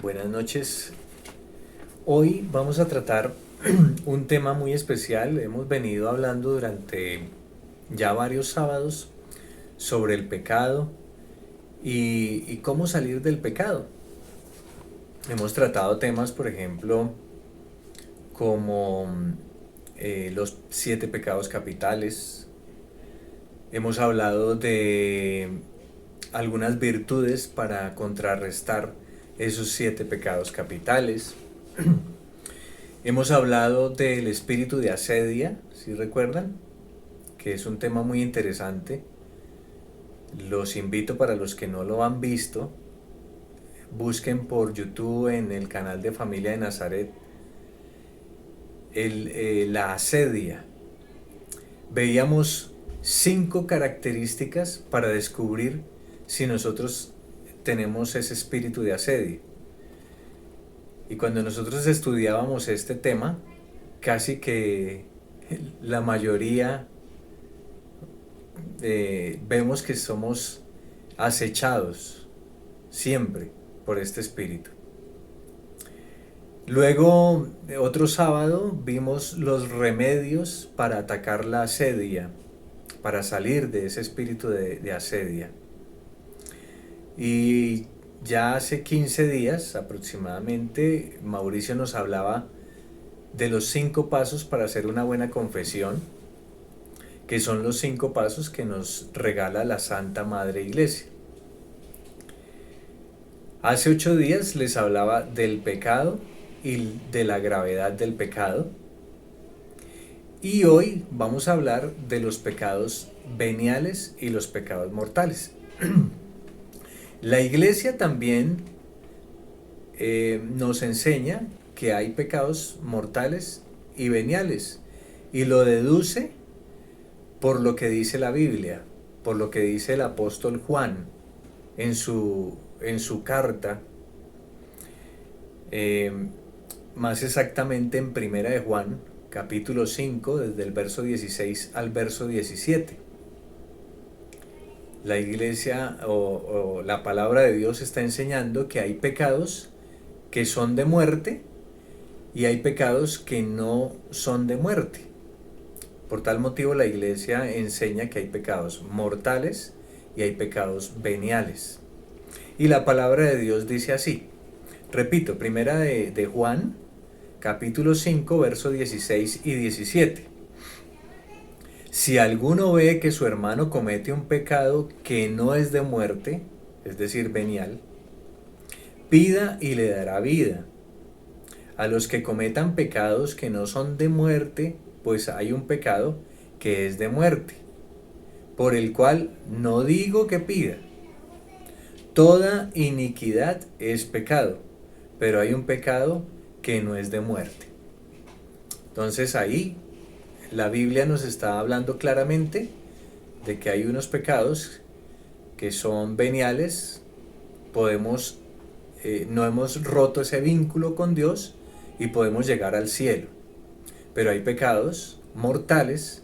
Buenas noches. Hoy vamos a tratar un tema muy especial. Hemos venido hablando durante ya varios sábados sobre el pecado y cómo salir del pecado. Hemos tratado temas, por ejemplo, como los 7 pecados capitales. Hemos hablado de algunas virtudes para contrarrestar esos 7 pecados capitales. Hemos hablado del espíritu de asedia, si recuerdan, que es un tema muy interesante. Los invito, para los que no lo han visto, busquen por YouTube en el canal de Familia de Nazaret la asedia. Veíamos 5 características para descubrir si nosotros tenemos ese espíritu de asedia. Y cuando nosotros estudiábamos este tema, casi que la mayoría vemos que somos acechados siempre por este espíritu. Luego, otro sábado, vimos los remedios para atacar la asedia, para salir de ese espíritu de asedia. Y ya hace 15 días aproximadamente, Mauricio nos hablaba de los 5 pasos para hacer una buena confesión, que son los 5 pasos que nos regala la Santa Madre Iglesia. Hace 8 días les hablaba del pecado y de la gravedad del pecado. Y hoy vamos a hablar de los pecados veniales y los pecados mortales. La Iglesia también nos enseña que hay pecados mortales y veniales, y lo deduce por lo que dice la Biblia, por lo que dice el apóstol Juan en su carta, más exactamente en Primera de Juan, capítulo 5, desde el verso 16 al verso 17. La Iglesia o la palabra de Dios está enseñando que hay pecados que son de muerte y hay pecados que no son de muerte. Por tal motivo, la Iglesia enseña que hay pecados mortales y hay pecados veniales. Y la palabra de Dios dice así. Repito, Primera de Juan, capítulo 5, versos 16 y 17. Si alguno ve que su hermano comete un pecado que no es de muerte, es decir, venial, pida y le dará vida. A los que cometan pecados que no son de muerte, pues hay un pecado que es de muerte, por el cual no digo que pida. Toda iniquidad es pecado, pero hay un pecado que no es de muerte. Entonces ahí la Biblia nos está hablando claramente de que hay unos pecados que son veniales. No hemos roto ese vínculo con Dios y podemos llegar al cielo. Pero hay pecados mortales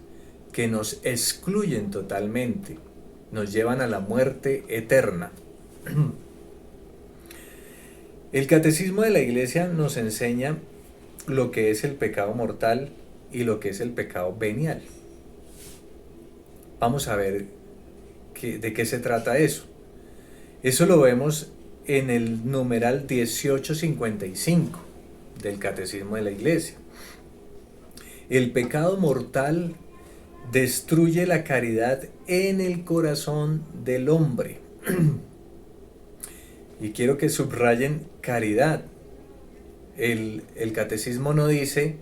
que nos excluyen totalmente, nos llevan a la muerte eterna. El Catecismo de la Iglesia nos enseña lo que es el pecado mortal y lo que es el pecado venial. Vamos a ver de qué se trata eso. Eso lo vemos en el numeral 1855 del Catecismo de la Iglesia. El pecado mortal destruye la caridad en el corazón del hombre. Y quiero que subrayen caridad. El Catecismo no dice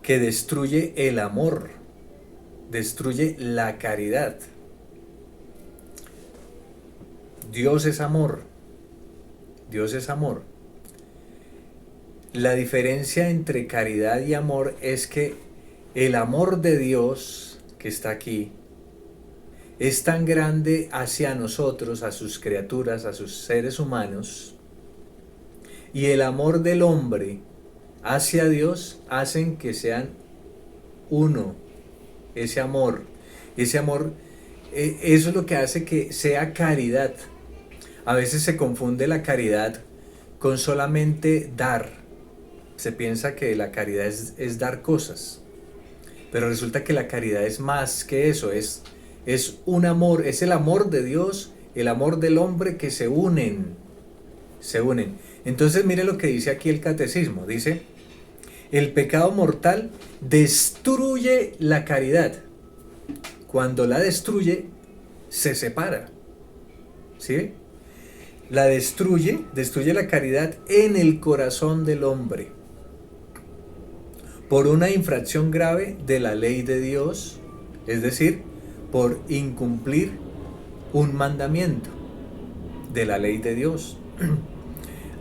que destruye el amor, destruye la caridad. Dios es amor. Dios es amor. La diferencia entre caridad y amor es que el amor de Dios que está aquí es tan grande hacia nosotros, a sus criaturas, a sus seres humanos, y el amor del hombre hacia Dios hacen que sean uno. Ese amor, eso es lo que hace que sea caridad. A veces se confunde la caridad con solamente dar. Se piensa que la caridad es dar cosas, pero resulta que la caridad es más que eso, es un amor, es el amor de Dios, el amor del hombre que se unen, se unen. Entonces mire lo que dice aquí el catecismo, dice, el pecado mortal destruye la caridad. Cuando la destruye, se separa. ¿Sí? La destruye la caridad en el corazón del hombre. Por una infracción grave de la ley de Dios, es decir, por incumplir un mandamiento de la ley de Dios.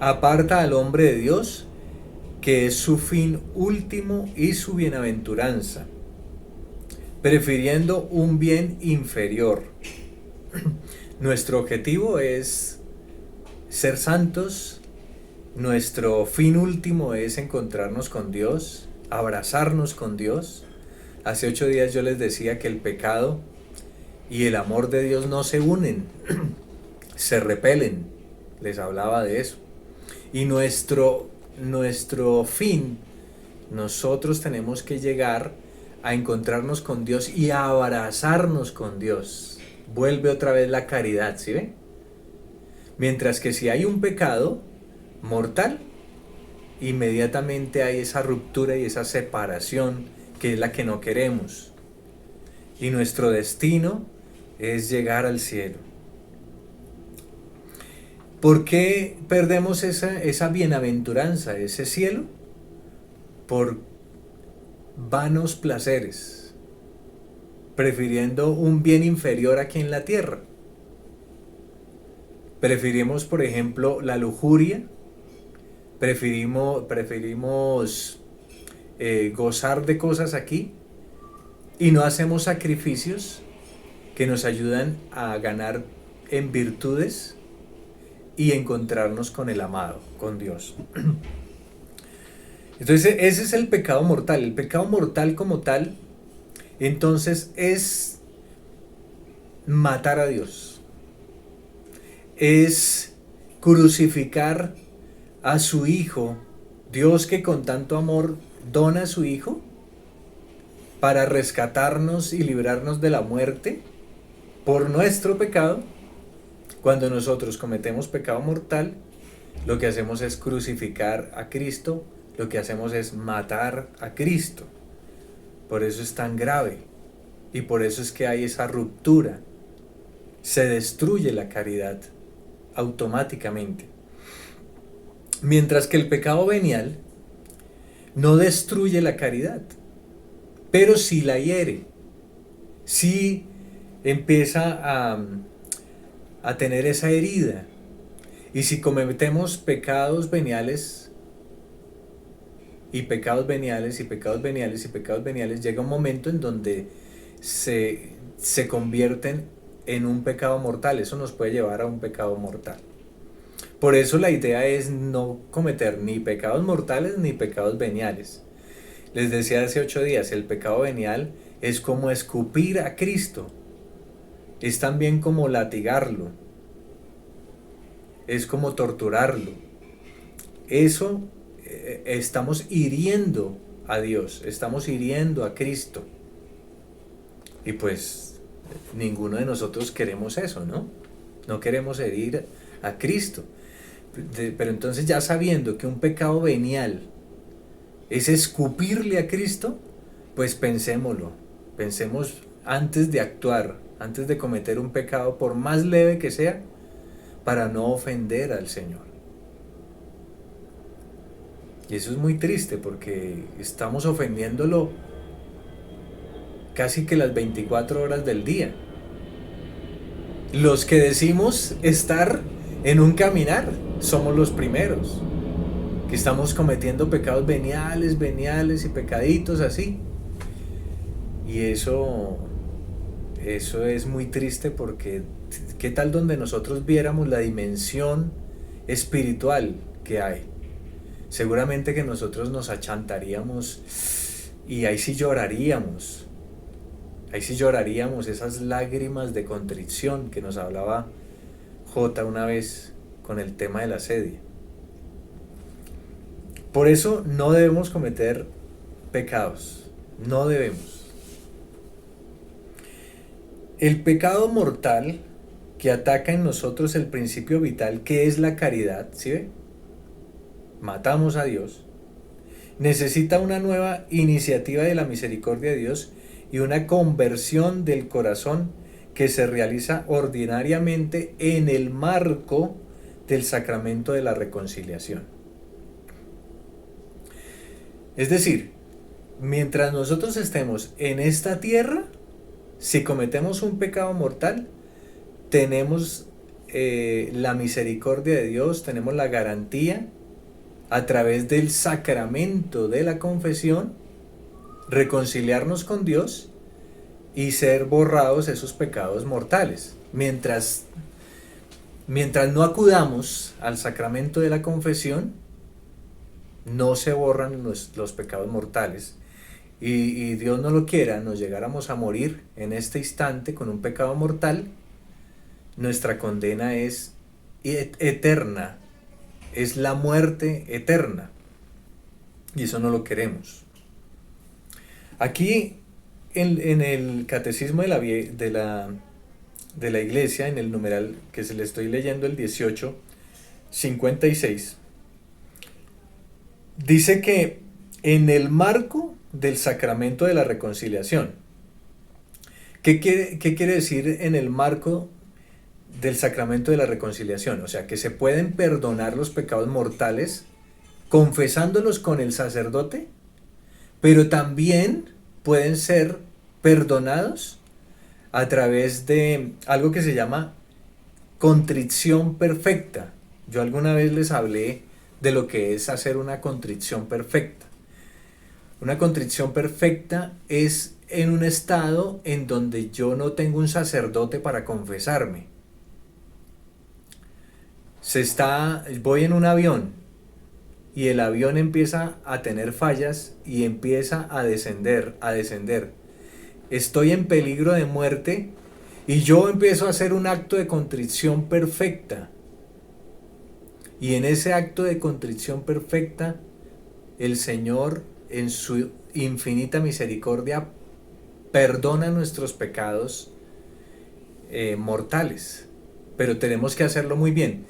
Aparta al hombre de Dios, que es su fin último y su bienaventuranza, prefiriendo un bien inferior. Nuestro objetivo es ser santos, nuestro fin último es encontrarnos con Dios, abrazarnos con Dios. Hace 8 días yo les decía que el pecado y el amor de Dios no se unen, se repelen, les hablaba de eso. Y nuestro fin, nosotros tenemos que llegar a encontrarnos con Dios y a abrazarnos con Dios. Vuelve otra vez la caridad, ¿sí ven? Mientras que si hay un pecado mortal, inmediatamente hay esa ruptura y esa separación que es la que no queremos. Y nuestro destino es llegar al cielo. ¿Por qué perdemos esa bienaventuranza, ese cielo? Por vanos placeres, prefiriendo un bien inferior aquí en la tierra. Preferimos, por ejemplo, la lujuria, preferimos gozar de cosas aquí y no hacemos sacrificios que nos ayudan a ganar en virtudes y encontrarnos con el amado, con Dios. Entonces ese es el pecado mortal. El pecado mortal como tal, entonces es matar a Dios. Es crucificar a su Hijo, Dios que con tanto amor dona a su Hijo para rescatarnos y librarnos de la muerte por nuestro pecado. Cuando nosotros cometemos pecado mortal, lo que hacemos es crucificar a Cristo, lo que hacemos es matar a Cristo. Por eso es tan grave y por eso es que hay esa ruptura. Se destruye la caridad automáticamente. Mientras que el pecado venial no destruye la caridad, pero sí la hiere. Sí empieza a tener esa herida. Y si cometemos pecados veniales y pecados veniales y pecados veniales y pecados veniales, llega un momento en donde se convierten en un pecado mortal. Eso nos puede llevar a un pecado mortal. Por eso la idea es no cometer ni pecados mortales ni pecados veniales. Les decía hace 8 días, el pecado venial es como escupir a Cristo. Es también como latigarlo. Es como torturarlo. Eso estamos hiriendo a Dios, estamos hiriendo a Cristo. Y pues ninguno de nosotros queremos eso, ¿no? No queremos herir a Cristo. Pero entonces, ya sabiendo que un pecado venial es escupirle a Cristo, pues pensémoslo. Pensemos antes de actuar, antes de cometer un pecado, por más leve que sea, para no ofender al Señor. Y eso es muy triste porque estamos ofendiéndolo casi que las 24 horas del día. Los que decimos estar en un caminar somos los primeros, que estamos cometiendo pecados veniales y pecaditos así. Y eso es muy triste porque ¿qué tal donde nosotros viéramos la dimensión espiritual que hay? Seguramente que nosotros nos achantaríamos y ahí sí lloraríamos. Ahí sí lloraríamos esas lágrimas de contrición que nos hablaba J una vez con el tema de la sedia. Por eso no debemos cometer pecados, no debemos. El pecado mortal que ataca en nosotros el principio vital, que es la caridad, ¿sí ve? Matamos a Dios. Necesita una nueva iniciativa de la misericordia de Dios y una conversión del corazón que se realiza ordinariamente en el marco del sacramento de la reconciliación. Es decir, mientras nosotros estemos en esta tierra, si cometemos un pecado mortal, tenemos la misericordia de Dios, tenemos la garantía a través del sacramento de la confesión, reconciliarnos con Dios y ser borrados esos pecados mortales. Mientras no acudamos al sacramento de la confesión, no se borran los pecados mortales. Y Dios no lo quiera, nos llegáramos a morir en este instante con un pecado mortal, nuestra condena es eterna, es la muerte eterna. Y eso no lo queremos. Aquí en el catecismo de la iglesia, en el numeral que se le estoy leyendo, el 1856, dice que en el marco del sacramento de la reconciliación. ¿Qué quiere decir en el marco del sacramento de la reconciliación? O sea, que se pueden perdonar los pecados mortales confesándolos con el sacerdote, pero también pueden ser perdonados a través de algo que se llama contrición perfecta. Yo alguna vez les hablé de lo que es hacer una contrición perfecta. Una contrición perfecta es en un estado en donde yo no tengo un sacerdote para confesarme. Voy en un avión y el avión empieza a tener fallas y empieza a descender. Estoy en peligro de muerte y yo empiezo a hacer un acto de contrición perfecta. Y en ese acto de contrición perfecta, el Señor, en su infinita misericordia, perdona nuestros pecados mortales. Pero tenemos que hacerlo muy bien.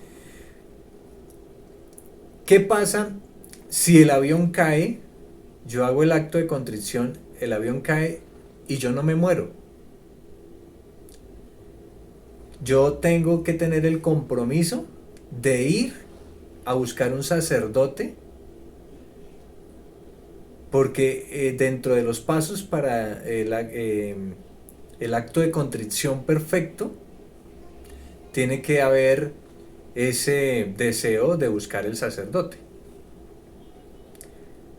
¿Qué pasa si el avión cae? Yo hago el acto de contrición, el avión cae y yo no me muero. Yo tengo que tener el compromiso de ir a buscar un sacerdote, porque dentro de los pasos para el acto de contrición perfecto, tiene que haber ese deseo de buscar el sacerdote.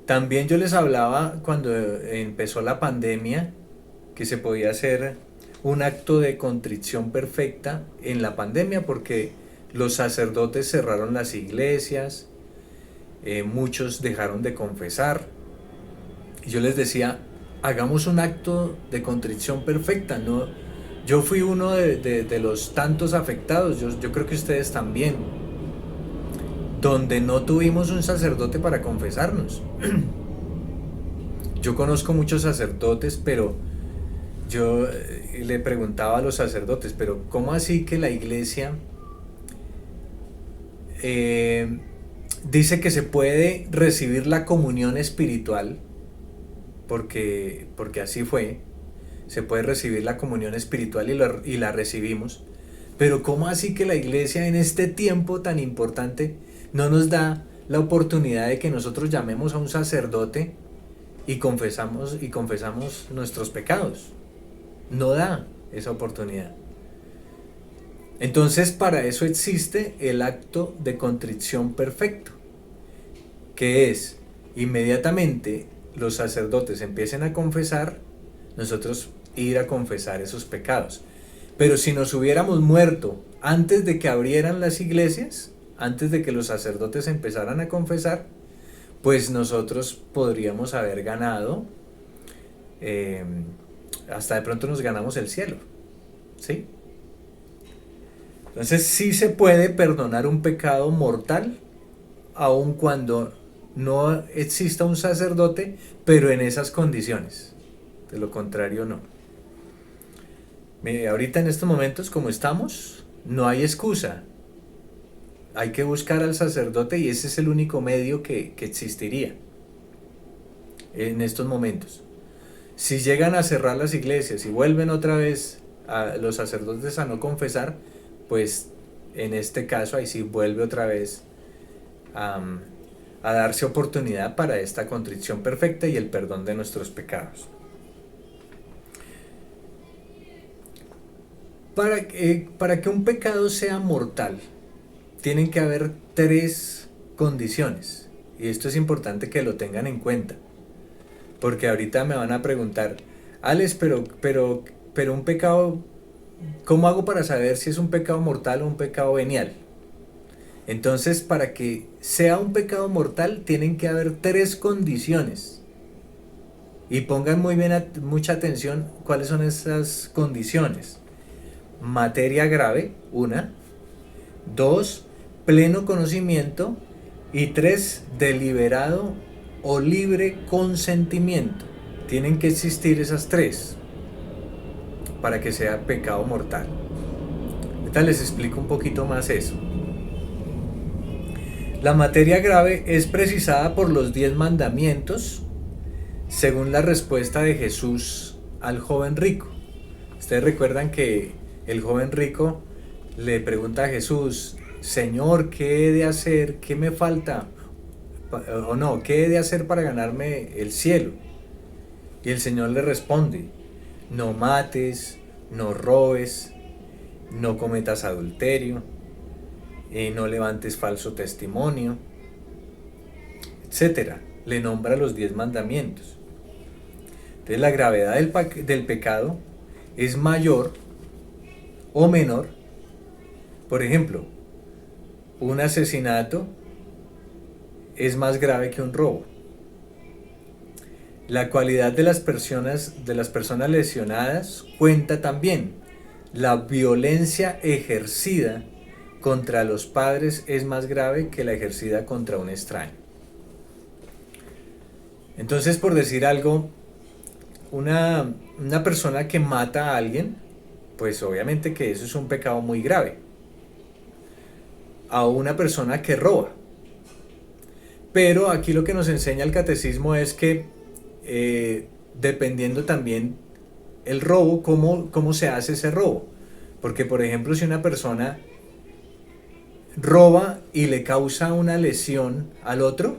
También yo les hablaba cuando empezó la pandemia que se podía hacer un acto de contrición perfecta en la pandemia, porque los sacerdotes cerraron las iglesias, muchos dejaron de confesar. Y yo les decía, hagamos un acto de contrición perfecta, ¿no? Yo fui uno de los tantos afectados, yo creo que ustedes también, donde no tuvimos un sacerdote para confesarnos. Yo conozco muchos sacerdotes, pero yo le preguntaba a los sacerdotes, pero ¿cómo así que la iglesia dice que se puede recibir la comunión espiritual? Porque así fue. Se puede recibir la comunión espiritual y la recibimos. Pero ¿cómo así que la iglesia en este tiempo tan importante no nos da la oportunidad de que nosotros llamemos a un sacerdote y confesamos nuestros pecados? No da esa oportunidad. Entonces, para eso existe el acto de contrición perfecto, que es inmediatamente los sacerdotes empiecen a confesar, nosotros ir a confesar esos pecados. Pero si nos hubiéramos muerto antes de que abrieran las iglesias, antes de que los sacerdotes empezaran a confesar, pues nosotros podríamos haber ganado, hasta de pronto nos ganamos el cielo, ¿sí? Entonces sí se puede perdonar un pecado mortal, aun cuando no exista un sacerdote, pero en esas condiciones. De lo contrario, no. Mire, ahorita en estos momentos, como estamos, no hay excusa. Hay que buscar al sacerdote y ese es el único medio que existiría en estos momentos. Si llegan a cerrar las iglesias y vuelven otra vez a los sacerdotes a no confesar, pues en este caso ahí sí vuelve otra vez a darse oportunidad para esta contrición perfecta y el perdón de nuestros pecados. Para que un pecado sea mortal, tienen que haber tres condiciones. Y esto es importante que lo tengan en cuenta. Porque ahorita me van a preguntar, Alex, pero un pecado, ¿cómo hago para saber si es un pecado mortal o un pecado venial? Entonces, para que sea un pecado mortal, tienen que haber tres condiciones. Y pongan muy bien, mucha atención cuáles son esas condiciones. Materia grave, una. Dos, pleno conocimiento. Y tres, deliberado o libre consentimiento. Tienen que existir esas tres para que sea pecado mortal. Ahorita les explico un poquito más eso. La materia grave es precisada por los 10 mandamientos según la respuesta de Jesús al joven rico. Ustedes recuerdan que el joven rico le pregunta a Jesús, Señor, ¿qué he de hacer? ¿Qué me falta? O no, ¿qué he de hacer para ganarme el cielo? Y el Señor le responde, no mates, no robes, no cometas adulterio, no levantes falso testimonio, etcétera. Le nombra los 10 mandamientos. Entonces la gravedad del pecado es mayor o menor. Por ejemplo, un asesinato es más grave que un robo. La cualidad de las personas lesionadas cuenta también. La violencia ejercida contra los padres es más grave que la ejercida contra un extraño. Entonces, por decir algo, una persona que mata a alguien, pues obviamente que eso es un pecado muy grave. A una persona que roba. Pero aquí lo que nos enseña el catecismo es que dependiendo también el robo, cómo se hace ese robo. Porque por ejemplo, si una persona roba y le causa una lesión al otro,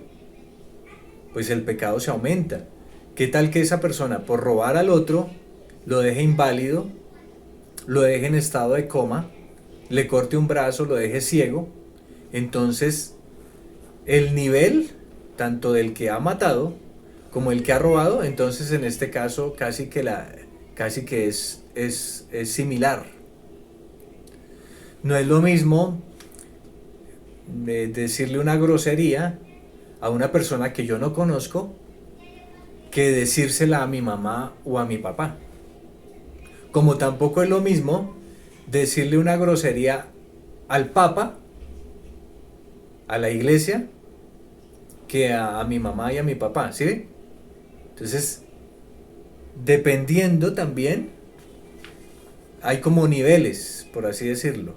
pues el pecado se aumenta. ¿Qué tal que esa persona por robar al otro lo deje inválido, lo deje en estado de coma, le corte un brazo, lo deje ciego? Entonces el nivel tanto del que ha matado como el que ha robado, entonces en este caso casi que es similar. No es lo mismo decirle una grosería a una persona que yo no conozco que decírsela a mi mamá o a mi papá. Como tampoco es lo mismo decirle una grosería al Papa, a la iglesia, que a mi mamá y a mi papá, ¿sí? Entonces, dependiendo también, hay como niveles, por así decirlo.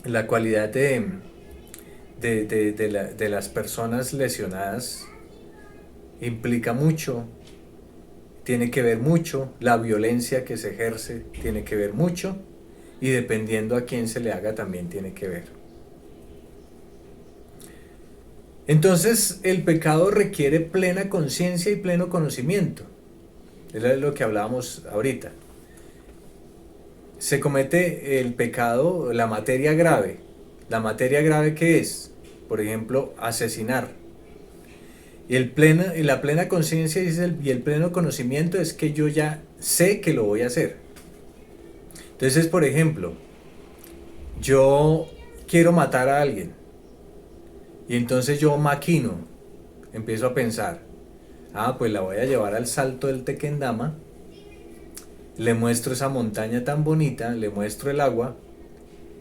La cualidad de las personas lesionadas implica mucho, tiene que ver mucho, la violencia que se ejerce tiene que ver mucho, y dependiendo a quién se le haga también tiene que ver. Entonces el pecado requiere plena conciencia y pleno conocimiento. Eso es lo que hablábamos ahorita. Se comete el pecado, la materia grave. ¿La materia grave qué es? Por ejemplo, asesinar. Y la plena conciencia y el pleno conocimiento es que yo ya sé que lo voy a hacer. Entonces, por ejemplo, yo quiero matar a alguien. Y entonces yo maquino, empiezo a pensar, pues la voy a llevar al salto del Tequendama, le muestro esa montaña tan bonita, le muestro el agua,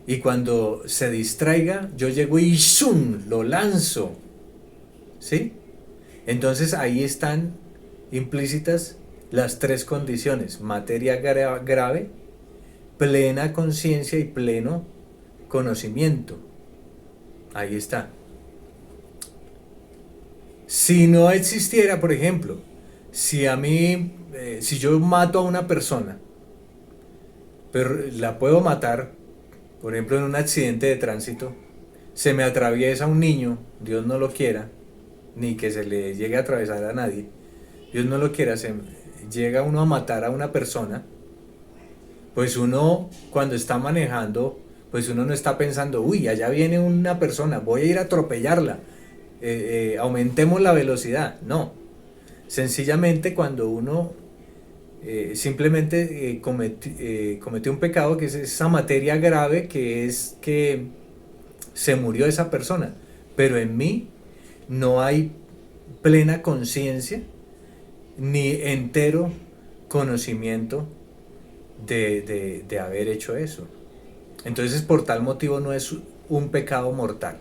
y cuando se distraiga, yo llego y ¡zum!, lo lanzo ¿sí? Entonces ahí están implícitas las tres condiciones: materia grave, plena conciencia y pleno conocimiento. Ahí está. Si no existiera, por ejemplo, si yo mato a una persona, pero la puedo matar, por ejemplo, en un accidente de tránsito, se me atraviesa un niño, Dios no lo quiera, ni que se le llegue a atravesar a nadie, Dios no lo quiera, llega uno a matar a una persona, pues uno cuando está manejando, pues uno no está pensando, uy, allá viene una persona, voy a ir a atropellarla, aumentemos la velocidad. No, sencillamente cuando uno simplemente cometió un pecado, que es esa materia grave, que es que se murió esa persona, pero en mí no hay plena conciencia ni entero conocimiento de haber hecho eso. Entonces, por tal motivo no es un pecado mortal.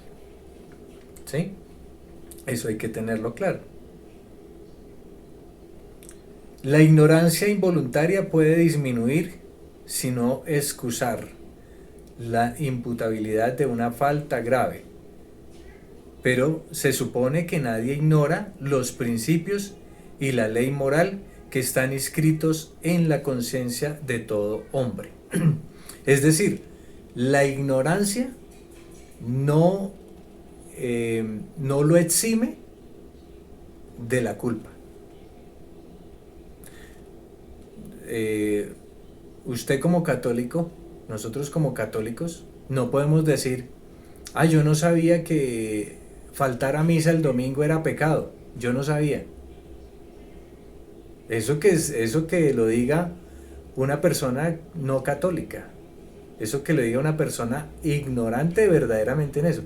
¿Sí? Eso hay que tenerlo claro. La ignorancia involuntaria puede disminuir, sino excusar, la imputabilidad de una falta grave. Pero se supone que nadie ignora los principios y la ley moral que están inscritos en la conciencia de todo hombre. Es decir, la ignorancia no, no lo exime de la culpa. Usted como católico, nosotros como católicos, no podemos decir, yo no sabía que faltar a misa el domingo era pecado, yo no sabía. Eso que lo diga una persona no católica, eso que lo diga una persona ignorante verdaderamente en eso.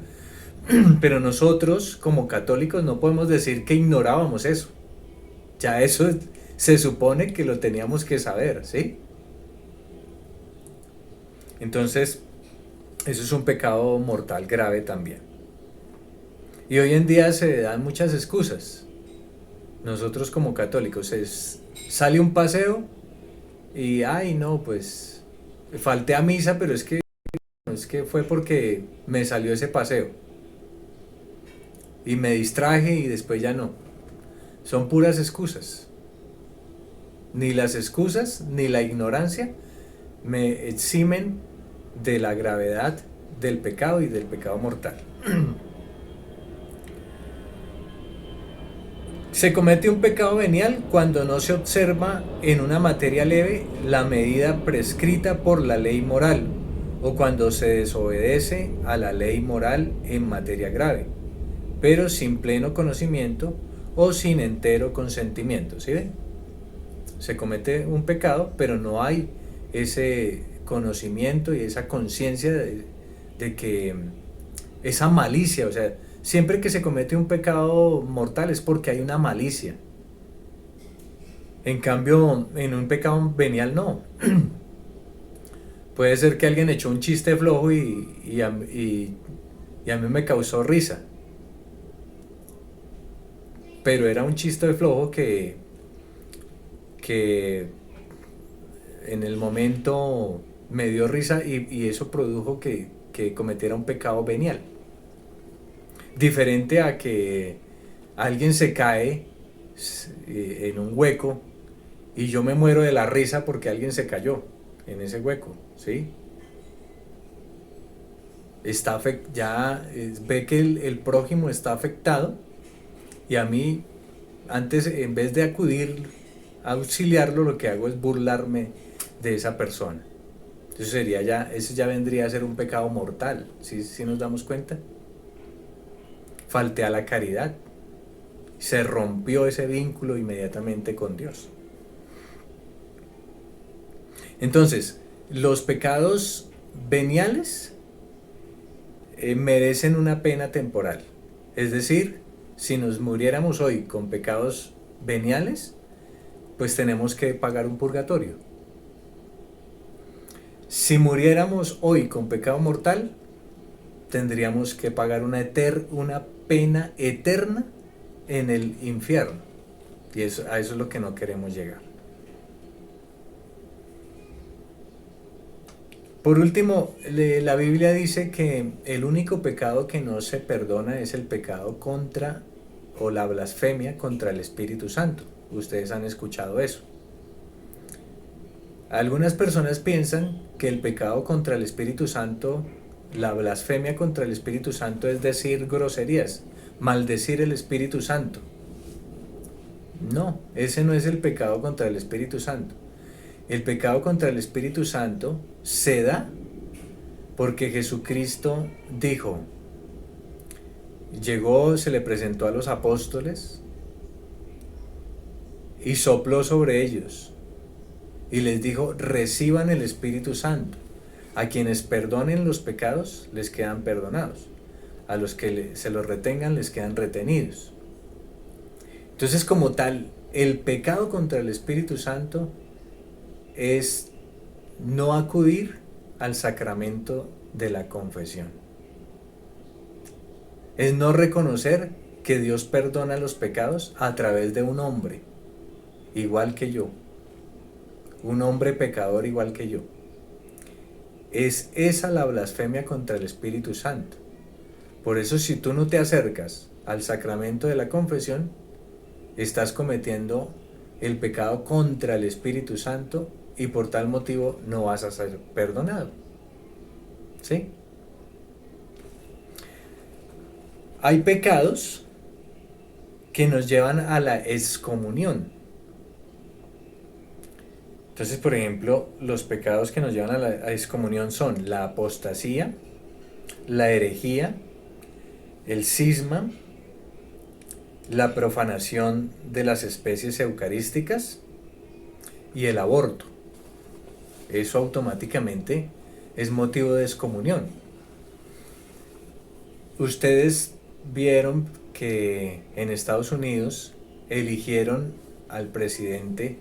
Pero nosotros como católicos no podemos decir que ignorábamos eso. Ya eso se supone que lo teníamos que saber, ¿sí? Entonces, eso es un pecado mortal grave también. Y hoy en día se dan muchas excusas. Nosotros como católicos sale un paseo y, ay no, pues falté a misa, pero es que fue porque me salió ese paseo. Y me distraje y después ya no. Son puras excusas. Ni las excusas ni la ignorancia me eximen de la gravedad del pecado y del pecado mortal. Se comete un pecado venial cuando no se observa en una materia leve la medida prescrita por la ley moral, o cuando se desobedece a la ley moral en materia grave, pero sin pleno conocimiento o sin entero consentimiento. ¿Sí ven? Se comete un pecado, pero no hay ese conocimiento y esa conciencia de que esa malicia, o sea, siempre que se comete un pecado mortal es porque hay una malicia. En cambio, en un pecado venial no. Puede ser que alguien echó un chiste flojo y a mí me causó risa. Pero era un chiste flojo que en el momento me dio risa y eso produjo que cometiera un pecado venial. Diferente a que alguien se cae en un hueco y yo me muero de la risa porque alguien se cayó en ese hueco, ¿sí? Ya ve que el prójimo está afectado y a mí, antes, en vez de acudir a auxiliarlo, lo que hago es burlarme de esa persona. Eso ya vendría a ser un pecado mortal, ¿sí nos damos cuenta? Falté a la caridad. Se rompió ese vínculo inmediatamente con Dios. Entonces, los pecados veniales merecen una pena temporal. Es decir, si nos muriéramos hoy con pecados veniales, pues tenemos que pagar un purgatorio. Si muriéramos hoy con pecado mortal, tendríamos que pagar una pena eterna en el infierno. Y a eso es lo que no queremos llegar. Por último, la Biblia dice que el único pecado que no se perdona es el pecado contra o la blasfemia contra el Espíritu Santo. Ustedes han escuchado eso. Algunas personas piensan que el pecado contra el Espíritu Santo, la blasfemia contra el Espíritu Santo, es decir groserías, maldecir el Espíritu Santo. No, ese no es el pecado contra el Espíritu Santo. El pecado contra el Espíritu Santo se da porque Jesucristo dijo, llegó, se le presentó a los apóstoles y sopló sobre ellos y les dijo, reciban el Espíritu Santo. A quienes perdonen los pecados les quedan perdonados, a los que se los retengan les quedan retenidos. Entonces, como tal, el pecado contra el Espíritu Santo es no acudir al sacramento de la confesión. Es no reconocer que Dios perdona los pecados a través de un hombre, igual que yo. Un hombre pecador igual que yo. Es esa la blasfemia contra el Espíritu Santo. Por eso, si tú no te acercas al sacramento de la confesión, estás cometiendo el pecado contra el Espíritu Santo y por tal motivo no vas a ser perdonado. ¿Sí? Hay pecados que nos llevan a la excomunión. Entonces, por ejemplo, los pecados que nos llevan a la excomunión son la apostasía, la herejía, el cisma, la profanación de las especies eucarísticas y el aborto. Eso automáticamente es motivo de excomunión. Ustedes vieron que en Estados Unidos eligieron al presidente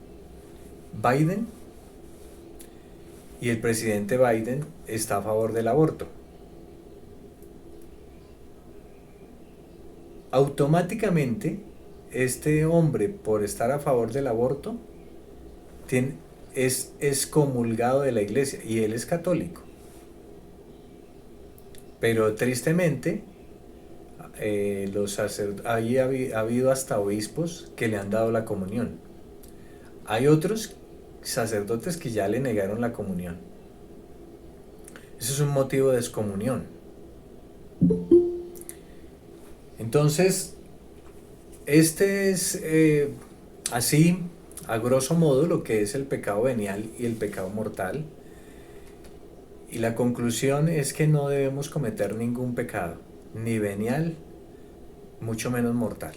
Biden y el presidente Biden está a favor del aborto. Automáticamente este hombre, por estar a favor del aborto, es excomulgado de la iglesia y él es católico. Pero tristemente ahí ha habido hasta obispos que le han dado la comunión. Hay otros sacerdotes que ya le negaron la comunión. Eso es un motivo de excomunión. Entonces, este es así, a grosso modo, lo que es el pecado venial y el pecado mortal. Y la conclusión es que no debemos cometer ningún pecado, ni venial, mucho menos mortal.